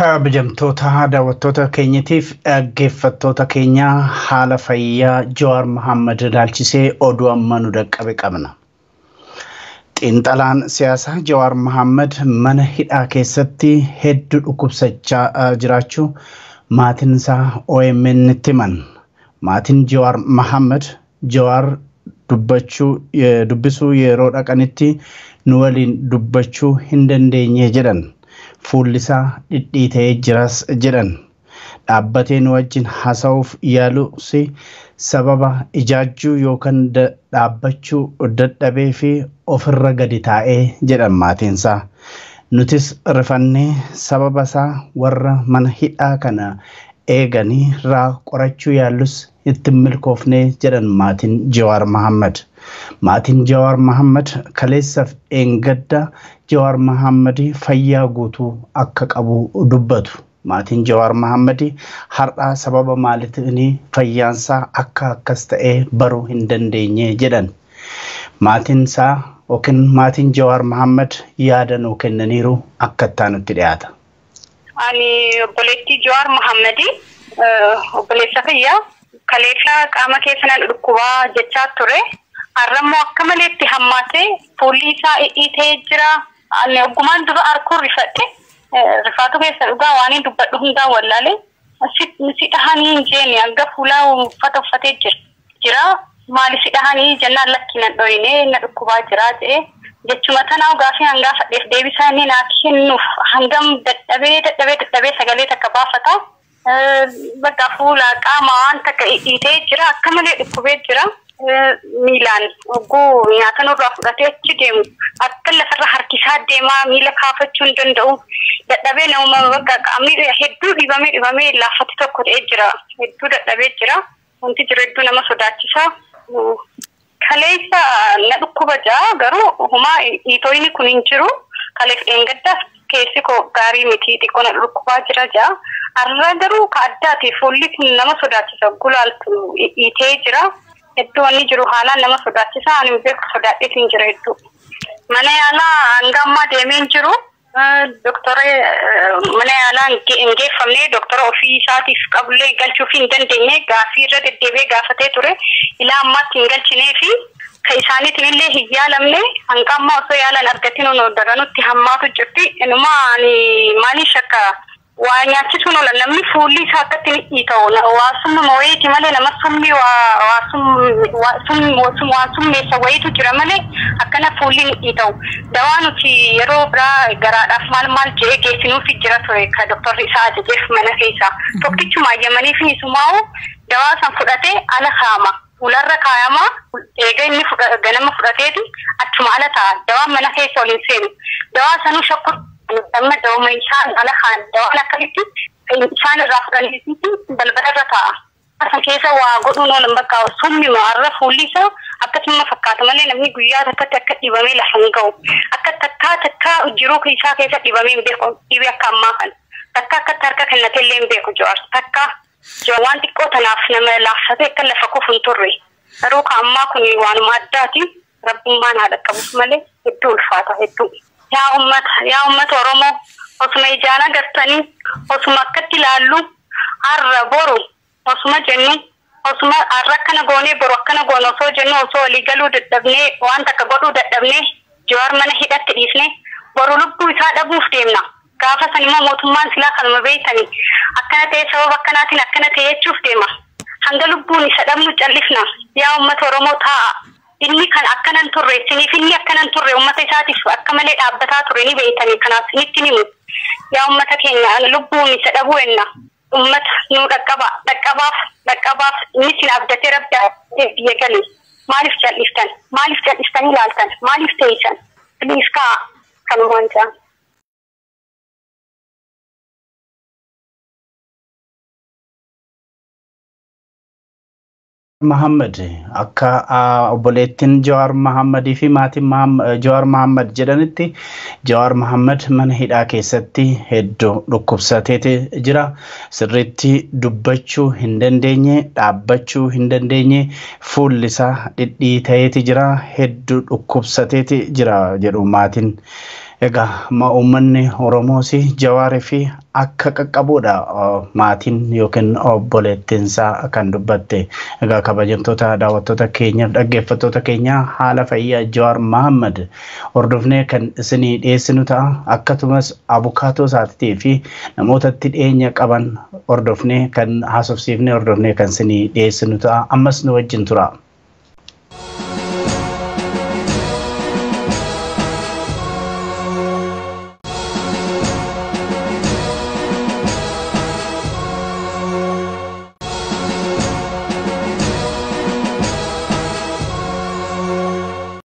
Kabajamtoota daawwattoota keenyatiif dhaggeeffattoota keenya haala fayyaa Jawaar Mohaammed ilaalchisee oduu amma nu dhaqqabe qabna. Xiinxalaan siyaasaa Jawaar Mohaammed mana hidhaa keessatti hedduu dhukkubsachaa jiraachuu maatiin isaa OMN itti himan. Maatiin Jawaar Mohaammed Jawaar dubbisuu yeroo dhaqanitti nu waliin dubbachuu hin dandeenye jedhan. Fuullisaa dhidhiitee jiras jedhan. Dhaabbateen wajjin haasa'uuf yaaluusi sababa ijaajjuu yookaan dhaabbachuu dadhabee fi ofirra gadi taa'ee jedhan maatiinsaa. Nutis rifannee sababa isaa warra mana hidhaa kana eeganii irraa qorachuu yaalus itti milkoofnee jedhan maatiin Jawaar Mohaammed. Maatiin Jawaar Mohaammed kaleessaaf eengadda Jawaar Mohaammed fayyaa guutuu akka qabu dubbatu. Maatiin Jawaar Mohaammed har'aa sababa maaliitiin fayyaansaa akka akkas ta'ee baruu hin dandeenye jedhan. Maatiin isaa yookiin maatiin Jawaar Mohaammed yaada nuu kennaniiru akka itti dhiyaata. Ani obboleettii Jawaar Mohaammed obboleessa fayyaa kaleessa qaama keessan dhukkubaa jechaa ture. Arrammoo akka maleetti hammaatee fuulli isaa dhiitee jira. Ani ogumaan dura arkuun rifaatu keessa dhugaa waan dubbadhu hundaa wallaalee si dhahanii hin jeeni hanga fuulaa uffata uffatee jira. Maali si dhahanii jennaan lakkinan dhoyinee na dhukkubaa jira jedhee jechuma tanaa gaafii hangaa fadheef deebisaa inni naa kennuuf hangam dadhabee sagalee takka baafata. Bakka fuula qaama waan takka dhiitee jira akka malee dhukkubee jira. Miilaan oguu nyaata nurraa fudhatee achi deemu akka lafarra harkisaa deemaa miila kaafachuu hin danda'u dadhabee nama bakka qaamni hedduu dhibamee laafatti tokko ta'ee jira hedduu dadhabee jira wanti jiru hedduu nama sodaachisaa kaleessa na dhukkuba jaa garuu humaa dhiitoyni kun hin jiru kaleef dheengaddaaf keessi koo gaarii miti xiqqoo na dhukkubaa jira jaa arra garuu ka addaati fuulli kun nama sodaachisa gulaaltu dhiitee jira. Hedduu wanni jiru haalaan nama sodaachisa ani beeku sodaadheetiin jira hedduu. Mana yaalaa hanga ammaa deemeen jiru doktora mana yaalaa hin geeffamne doktora ofii isaatiif qabullee galchuuf hin dandeenye gaafii irra deddeebi'ee gaafatee ture ilaa ammaatti hin galchinee fi ka isaaniitiin illee hin yaalamne hanga ammaa osoo yaalan argatiin daranutti hammaatu jirti. Inuma ani maaliin shakka waa nyaachisuun oolan namni fuulli isaa akkatti dhiita'u waasumma wayiiti malee nama summi waan summeessa wayiitu jira malee akkana fuulli dhiita'u. Dawaa nuti yeroo biraa garaadhaaf maal jedhee geessinuufi jira ture ka doktorri isaa ajajeef mana keessaa. Tokkichuma ayyamanii fi isumaa'u dawaa san fudhatee ala kaa'ama. Ularra kaayama eega inni ganama fudhateeti achuma ala ta'a. Dawaan mana keessa ol hin seenu. Dawaa sanuu shakku amma dawaa isaan ala kaan dawaan akkamitti isaan irraa fudhaniiti balbala irra ta'a. Asan keessa waa godhuun oolan bakka summi maarra fuulli isaa akkasuma fakkaata malee namni guyyaa takkatti akka dhibamee lafa hin ga'u. Akka takkaa jiruu isaa keessa dhibamee hin beeku dhibee akka ammaa kana. Takka akkatti harka kennatee illee hin beeku Jawaar. Takka waan xiqqoo tanaaf nama laaffatee akka lafa kufu hin turre. Garuu ka ammaa kun waanuma addaati rabbummaan haadha qabuuf malee hedduu ulfaata hedduu. Yaa ummata Oromoo osuma ijaan agartanii osuma akkatti ilaallu har'a boru osuma jennu osuma har'a akkana goonee boru akkana goone osoo jennu osoo walii galuu dadhabnee waan takka godhuu dadhabnee Jawaar mana hidhatti dhiisne boru lubbuu isaa dhabuuf deemna. Gaafa san immoo mootummaan silaa kanuma beeytanii akkana ta'e sababa akkanaatiin akkana ta'e jechuuf deema. Hanga lubbuun isa dhabnu callifna. Yaa ummata Oromoo taa'a. Inni kan akkanan turre siniif inni akkanan turre ummata isaatiif akka malee dhaabbataa ture ni beeytanii kanaaf sinitti himu. Yaa ummata keenya lubbuun isa dhabuu enna. Ummata nu dhaqqabaaf inni sin abdatee Rabbi biyya galee. Maaliif jal'iftan? Maaliif jal'iftanii ilaaltan? Maaliif teeysan? Please kaa kanumaan jaa. Mohaammed akka obboleettiin Jawaar Mohaammed fi maatiin Jawaar Mohaammed jedhanitti Jawaar Mohaammed mana hidhaa keessatti hedduu dhukkubsateeti jira. Sirriitti dubbachuu hin dandeenye, dhaabbachuu hin dandeenye, fuulli isaa dhidhiitateeti jira, hedduu dhukkubsateeti jira jedhu maatiin Egaa uummanni Oromoos Jawaarii fi akka qaqqabuudha maatiin yookiin obboleettiinsaa kan dubbatte. Egaa kabajamtoota daawwattoota keenya dhaggeeffattoota keenya haala fayyaa Jawaar Mohaammed hordofnee kan isinii dhiyeessinu ta'a. Akkasumas abukaatoo isaatii fi namootatti dhiyeenya qaban hordofnee kan haasofsiifnee hordofnee kan isinii dhiyeessinu ta'a. Ammas nu wajjin tura.